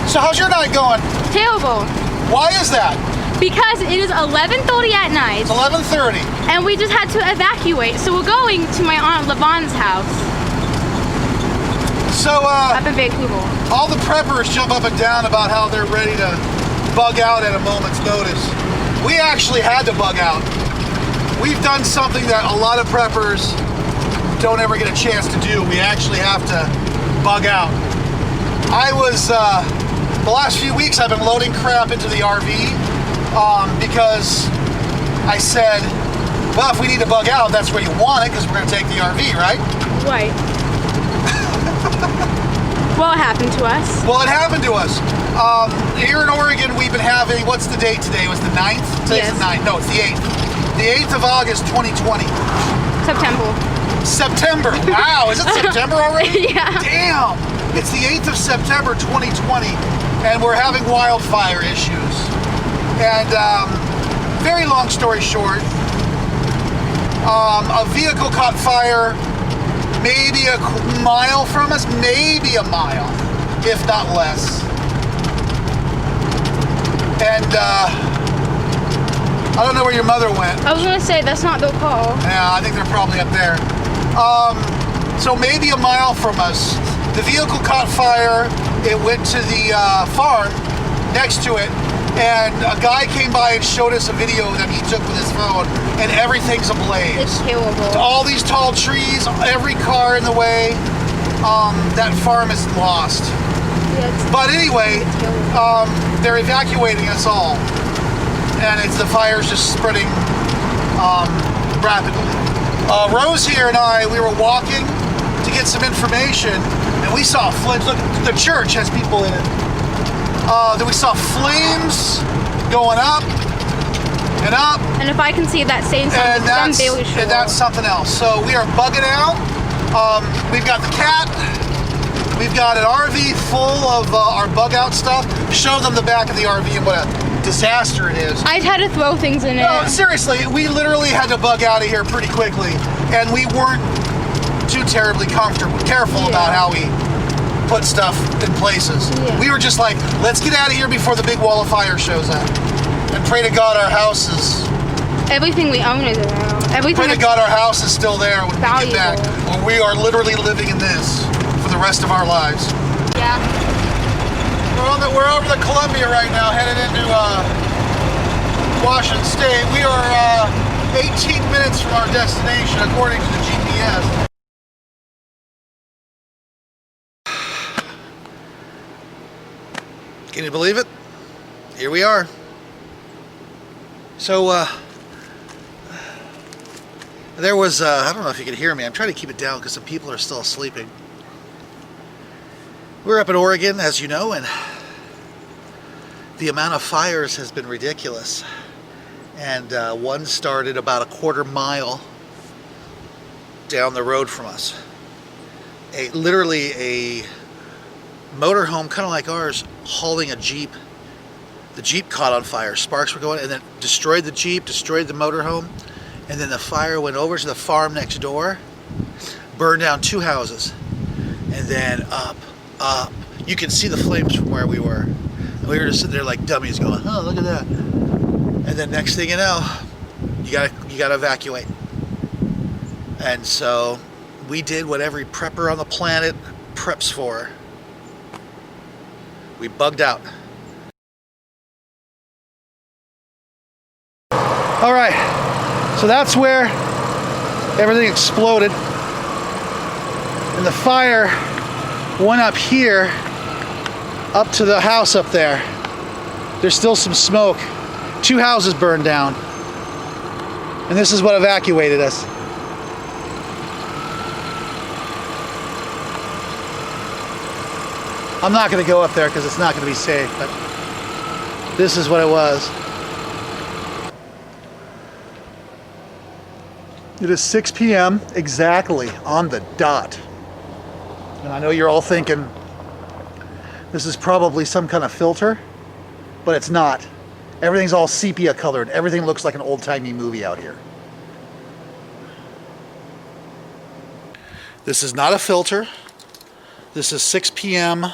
So how's your night going? Terrible. Why is that? Because it is 11:30 at night. It's 11:30. And we just had to evacuate. So we're going to my Aunt Lavon's house. So Up in Vancouver. all the preppers jump up and down about how they're ready to bug out at a moment's notice. We actually had to bug out. We've done something that a lot of preppers don't ever get a chance to do. We actually have to bug out. I was, the last few weeks I've been loading crap into the RV because I said, well, if we need to bug out, that's where you want it because we're going to take the RV, right? Right. Well, it happened to us. Well, it happened to us. Here in Oregon, we've been having, what's the date today? It was the 9th? Today's the 9th. No, it's the 8th. The 8th of August, 2020. September. September. Wow, is it September already? Yeah. Damn. It's the 8th of September, 2020, and we're having wildfire issues. And very long story short, a vehicle caught fire maybe a mile from us, maybe a mile, if not less. And I don't know where your mother went. I was gonna say that's not the call. Yeah, I think they're probably up there. So maybe a mile from us. The vehicle caught fire. It went to the farm next to it, and a guy came by and showed us a video that he took with his phone, and everything's ablaze. It's terrible. All these tall trees, every car in the way. That farm is lost. Yeah, But anyway, they're evacuating us all, and the fire's just spreading rapidly. Rose here and I, we were walking to get some information, and we saw flames. Look, the church has people in it. Then we saw flames going up and up. And if I can see that same something, I'm very sure. And that's something else. So we are bugging out. We've got the cat. We've got an RV full of our bug out stuff. Show them the back of the RV and what a disaster it is. I'd had to throw things in No, it. seriously, we literally had to bug out of here pretty quickly, and we weren't too terribly careful about how we put stuff in places. Yeah. We were just like, let's get out of here before the big wall of fire shows up, and pray to God our house is. Everything we own is around. Everything. Pray to God our house is still there when we get back, valuable. or we are literally living in this for the rest of our lives. Yeah. We're over the Columbia right now, headed into Washington State. We are 18 minutes from our destination, according to the GPS. Can you believe it? Here we are. So, there was, I don't know if you can hear me. I'm trying to keep it down because some people are still sleeping. We're up in Oregon, as you know, and the amount of fires has been ridiculous. And one started about a quarter mile down the road from us. Literally a motorhome, kind of like ours, hauling a Jeep. The Jeep caught on fire. Sparks were going, and then destroyed the Jeep, destroyed the motorhome, and then the fire went over to the farm next door, burned down 2 houses, and then up. You can see the flames from where we were. And we were just sitting there like dummies going, oh, look at that. And then next thing you know, you gotta evacuate. And so we did what every prepper on the planet preps for. We bugged out. All right, so that's where everything exploded. And the fire went up here, up to the house up there. There's still some smoke. 2 houses burned down. And this is what evacuated us. I'm not going to go up there because it's not going to be safe, but this is what it was. It is 6 p.m. exactly on the dot. And I know you're all thinking, this is probably some kind of filter, but it's not. Everything's all sepia colored. Everything looks like an old-timey movie out here. This is not a filter. This is 6 p.m.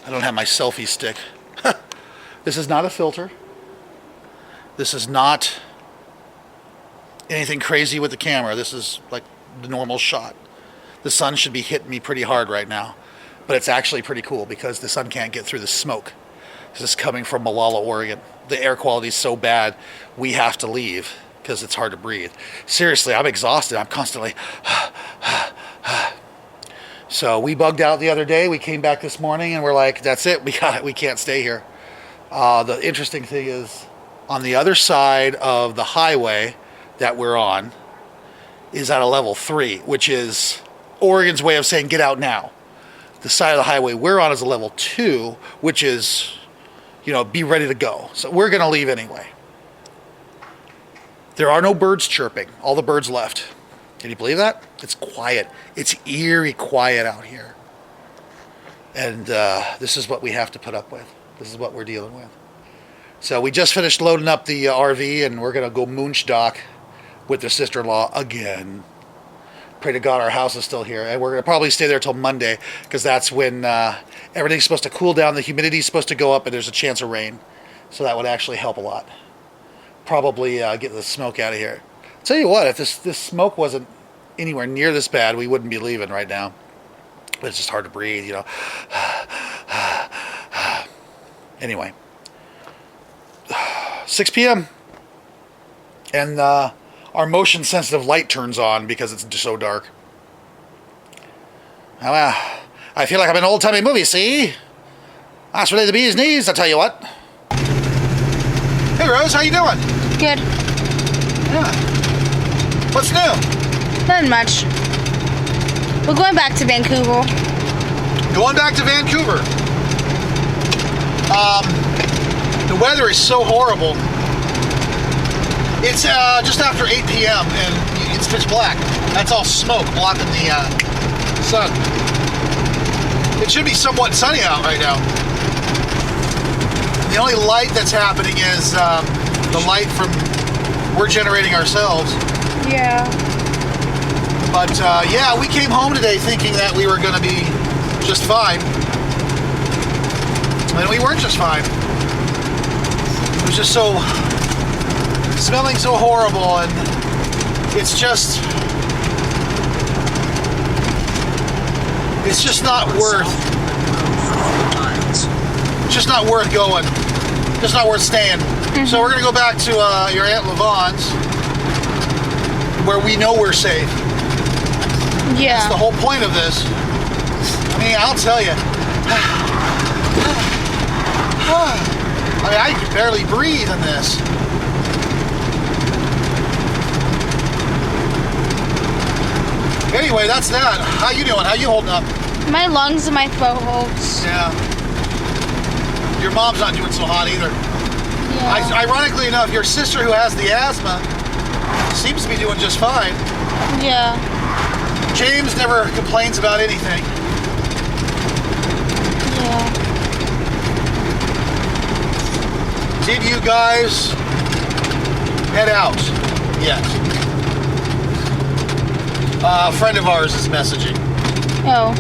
I don't have my selfie stick. This is not a filter. This is not anything crazy with the camera. This is like the normal shot. The sun should be hitting me pretty hard right now, but it's actually pretty cool because the sun can't get through the smoke. This is coming from Malala, Oregon. The air quality is so bad, we have to leave because it's hard to breathe. Seriously, I'm exhausted. I'm constantly... So we bugged out the other day. We came back this morning and we're like, that's it. We got it. We can't stay here. The interesting thing is on the other side of the highway that we're on is at a level 3, which is Oregon's way of saying get out now. The side of the highway we're on is a level 2, which is, you know, be ready to go. So we're going to leave anyway. There are no birds chirping. All the birds left. Can you believe that? It's quiet. It's eerie quiet out here. And this is what we have to put up with. This is what we're dealing with. So we just finished loading up the RV and we're going to go moonshdock with their sister-in-law again. Pray to God our house is still here. And we're going to probably stay there till Monday because that's when everything's supposed to cool down. The humidity's supposed to go up and there's a chance of rain. So that would actually help a lot. Probably get the smoke out of here. Tell you what, if this smoke wasn't anywhere near this bad, we wouldn't be leaving right now. But it's just hard to breathe, you know. Anyway, 6 p.m. and our motion sensitive light turns on because it's just so dark. I feel like I'm in an old timey movie. See, that's really the bee's knees. I tell you what. Hey Rose, how you doing? Good. Yeah. What's new? Nothing much. We're going back to Vancouver. Going back to Vancouver. The weather is so horrible. It's just after 8 p.m. and it's pitch black. That's all smoke blocking the sun. It should be somewhat sunny out right now. The only light that's happening is the light from we're generating ourselves. Yeah. But yeah, we came home today thinking that we were going to be just fine. And we weren't just fine. It was just so smelling so horrible, and it's just not worth going. Just not worth staying. Mm-hmm. So we're gonna go back to your Aunt Lavon's, where we know we're safe. Yeah. That's the whole point of this. I mean, I'll tell you. I mean, I can barely breathe in this. Anyway, that's that. How you doing? How you holding up? My lungs and my throat hurts. Yeah. Your mom's not doing so hot either. Yeah. Ironically enough, your sister who has the asthma seems to be doing just fine. Yeah. James never complains about anything. Yeah. Did you guys head out yet? A friend of ours is messaging. Oh.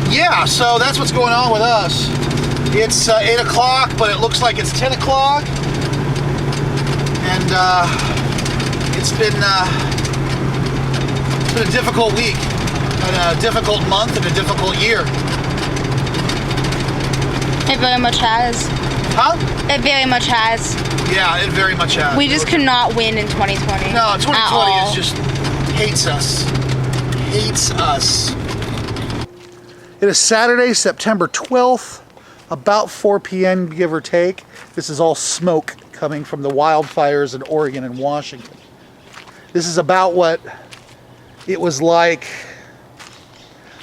Yeah, so that's what's going on with us. It's 8 o'clock, but it looks like it's 10 o'clock. And it's been a difficult week, and a difficult month, and a difficult year. It very much has. Huh? It very much has. Yeah, it very much has. We just could not win in 2020. No, 2020 is just hates us. Hates us. It is Saturday, September 12th, about 4 p.m., give or take. This is all smoke coming from the wildfires in Oregon and Washington. This is about what it was like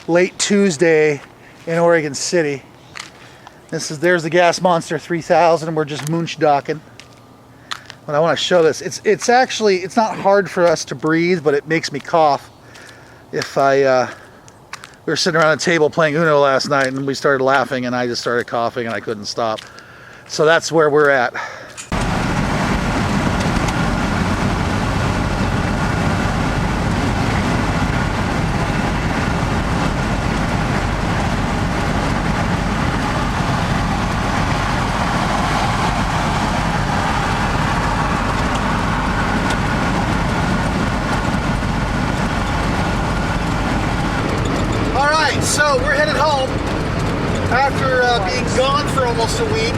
late Tuesday in Oregon City. There's the Gas Monster 3000, and we're just moonshedocking. But I want to show this. It's actually not hard for us to breathe, but it makes me cough. We were sitting around a table playing Uno last night, and we started laughing, and I just started coughing, and I couldn't stop. So that's where we're at. after being gone for almost a week.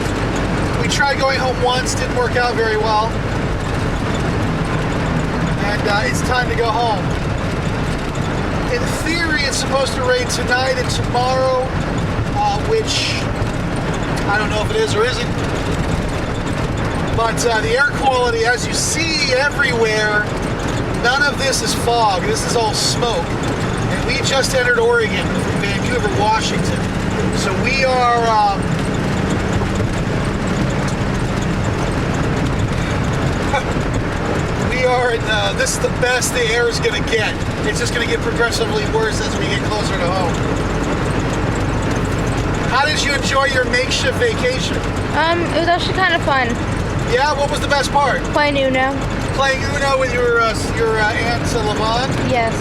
We tried going home once, didn't work out very well. And it's time to go home. In theory, it's supposed to rain tonight and tomorrow, which I don't know if it is or isn't. But the air quality, as you see everywhere, none of this is fog. This is all smoke. And we just entered Oregon from Vancouver, Washington. So we are we are in this is the best the air is going to get. It's just going to get progressively worse as we get closer to home. How did you enjoy your makeshift vacation? It was actually kind of fun. Yeah, what was the best part? Playing Uno. Playing Uno with your aunt Lavon? Yes.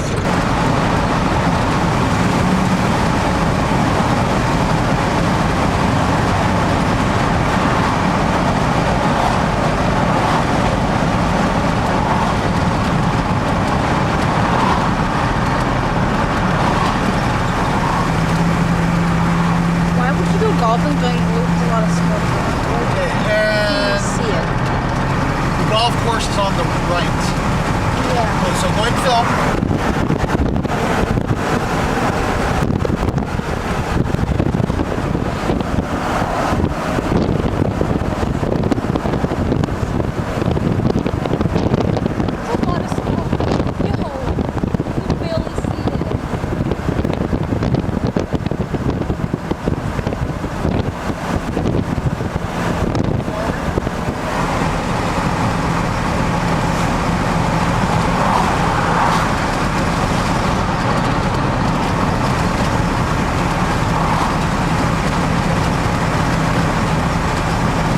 Why would you go golfing during a lot of smoke? Okay, You and see it. the golf course is on the right. Yeah. Okay, so go ahead and film. There's a lot of smoke. Yo, you barely see it.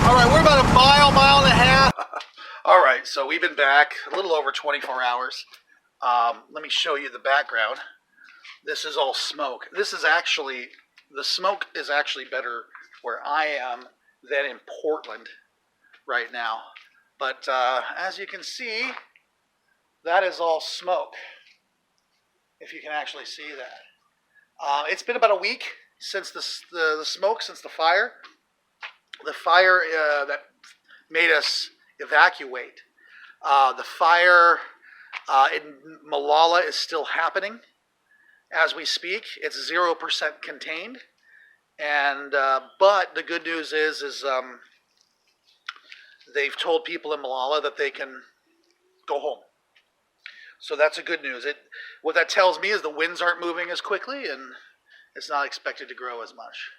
All right, we're about a mile and a half. All right, so we've been back a little over 24 hours. Let me show you the background. This is all smoke. This is actually, the smoke is actually better where I am than in Portland right now. But as you can see, that is all smoke, if you can actually see that. It's been about a week since the smoke, since the fire. The fire that made us evacuate. The fire in Malala is still happening as we speak. It's 0% contained, and but the good news is they've told people in Malala that they can go home. So that's a good news. What that tells me is the winds aren't moving as quickly, and it's not expected to grow as much.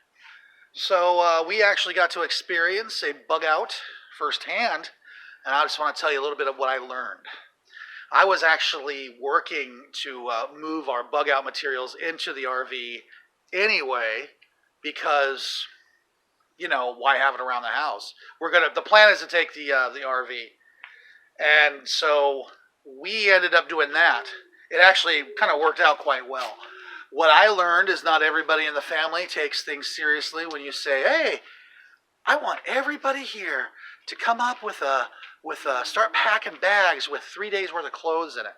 So we actually got to experience a bug out firsthand, and I just want to tell you a little bit of what I learned. I was actually working to move our bug out materials into the RV anyway, because, you know, why have it around the house? The plan is to take the RV, and so we ended up doing that. It actually kind of worked out quite well. What I learned is not everybody in the family takes things seriously when you say, hey, I want everybody here to come up start packing bags with 3 days worth of clothes in it.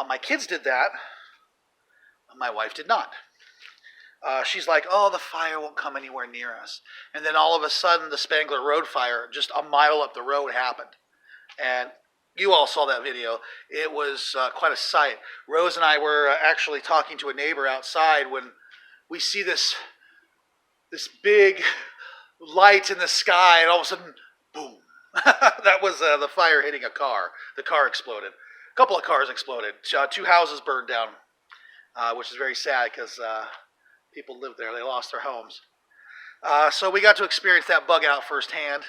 My kids did that. My wife did not. She's like, oh, the fire won't come anywhere near us. And then all of a sudden, the Spangler Road fire just a mile up the road happened. And you all saw that video. It was quite a sight. Rose and I were actually talking to a neighbor outside when we see this big light in the sky, and all of a sudden, boom. That was the fire hitting a car. The car exploded. A couple of cars exploded. 2 houses burned down, which is very sad because people lived there. They lost their homes. So we got to experience that bug out firsthand.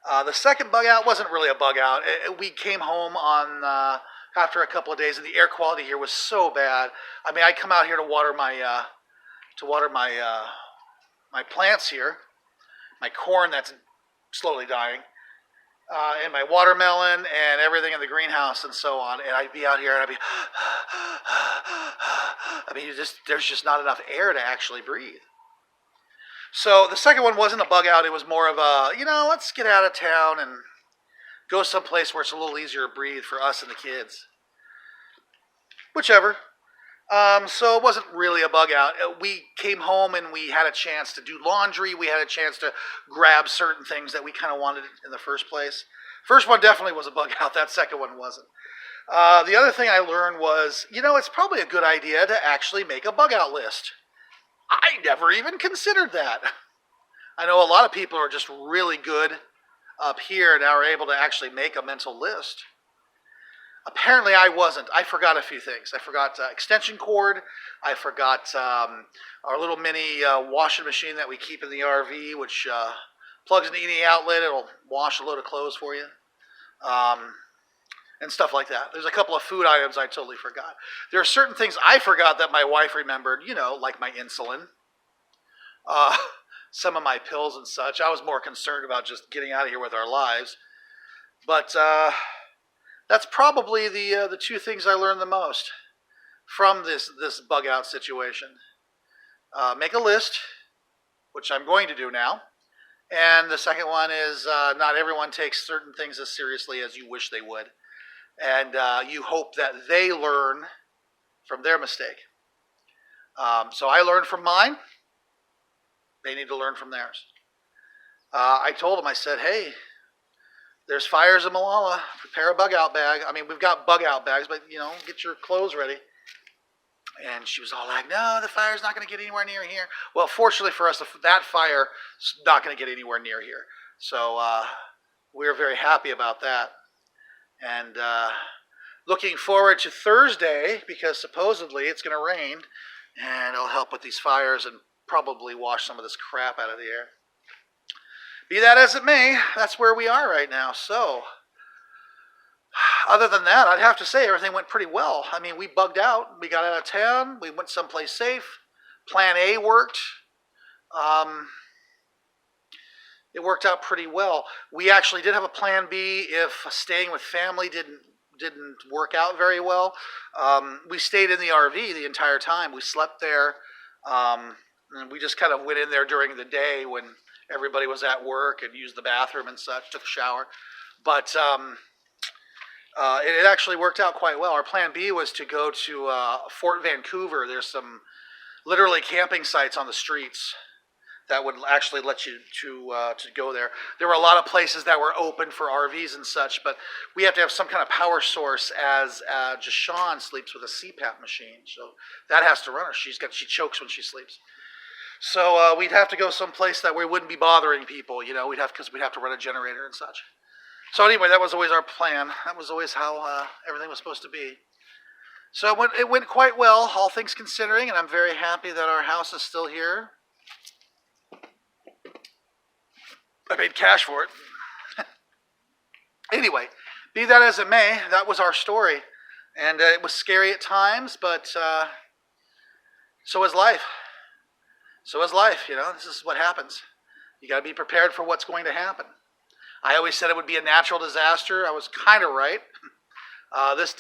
The second bug out wasn't really a bug out. We came home on after a couple of days, and the air quality here was so bad. I mean, I come out here to water my my plants here, my corn that's slowly dying, and my watermelon and everything in the greenhouse and so on. And I'd be out here and I'd be, I mean, there's just not enough air to actually breathe. So the second one wasn't a bug out. It was more of a, let's get out of town and go someplace where it's a little easier to breathe for us and the kids. Whichever. So it wasn't really a bug out. We came home and we had a chance to do laundry. We had a chance to grab certain things that we kind of wanted in the first place. First one definitely was a bug out. That second one wasn't. The other thing I learned was, it's probably a good idea to actually make a bug out list. I never even considered that. I know a lot of people are just really good up here and are able to actually make a mental list. Apparently I wasn't. I forgot a few things. I forgot extension cord. I forgot our little mini washing machine that we keep in the RV, which plugs into any outlet. It'll wash a load of clothes for you. And stuff like that. There's a couple of food items I totally forgot. There are certain things I forgot that my wife remembered, like my insulin, some of my pills and such. I was more concerned about just getting out of here with our lives. But that's probably the two things I learned the most from this bug out situation. Make a list, which I'm going to do now. And the second one is not everyone takes certain things as seriously as you wish they would. And you hope that they learn from their mistake. So I learned from mine. They need to learn from theirs. I told them, I said, hey, there's fires in Malala. Prepare a bug out bag. I mean, we've got bug out bags, but, get your clothes ready. And she was all like, no, the fire's not going to get anywhere near here. Well, fortunately for us, that fire is not going to get anywhere near here. So we're very happy about that. And looking forward to Thursday, because supposedly it's going to rain, and it'll help with these fires and probably wash some of this crap out of the air. Be that as it may, that's where we are right now. So, other than that, I'd have to say everything went pretty well. I mean, we bugged out. We got out of town. We went someplace safe. Plan A worked. It worked out pretty well. We actually did have a plan B if staying with family didn't work out very well. We stayed in the RV the entire time. We slept there. And we just kind of went in there during the day when everybody was at work and used the bathroom and such, took a shower. But it actually worked out quite well. Our plan B was to go to Fort Vancouver. There's some literally camping sites on the streets that would actually let you to go there. There were a lot of places that were open for RVs and such, but we have to have some kind of power source as Jashawn sleeps with a CPAP machine. So that has to run her. She chokes when she sleeps. So we'd have to go someplace that we wouldn't be bothering people, because we'd have to run a generator and such. So anyway, that was always our plan. That was always how everything was supposed to be. So it went quite well, all things considering, and I'm very happy that our house is still here. I paid cash for it. Anyway, be that as it may, that was our story. And it was scary at times, but so is life. So is life, This is what happens. You got to be prepared for what's going to happen. I always said it would be a natural disaster. I was kind of right.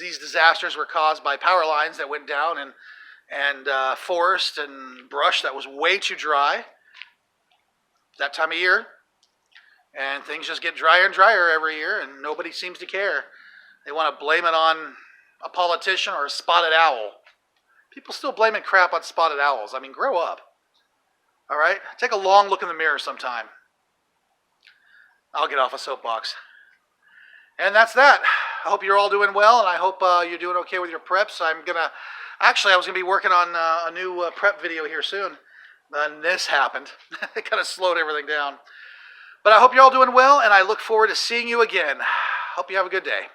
These disasters were caused by power lines that went down and forest and brush that was way too dry that time of year. And things just get drier and drier every year, and nobody seems to care. They want to blame it on a politician or a spotted owl. People still blaming crap on spotted owls. I mean, grow up. All right? Take a long look in the mirror sometime. I'll get off a soapbox. And that's that. I hope you're all doing well, and I hope you're doing okay with your preps. I was going to be working on a new prep video here soon. Then this happened. It kind of slowed everything down. But I hope you're all doing well, and I look forward to seeing you again. Hope you have a good day.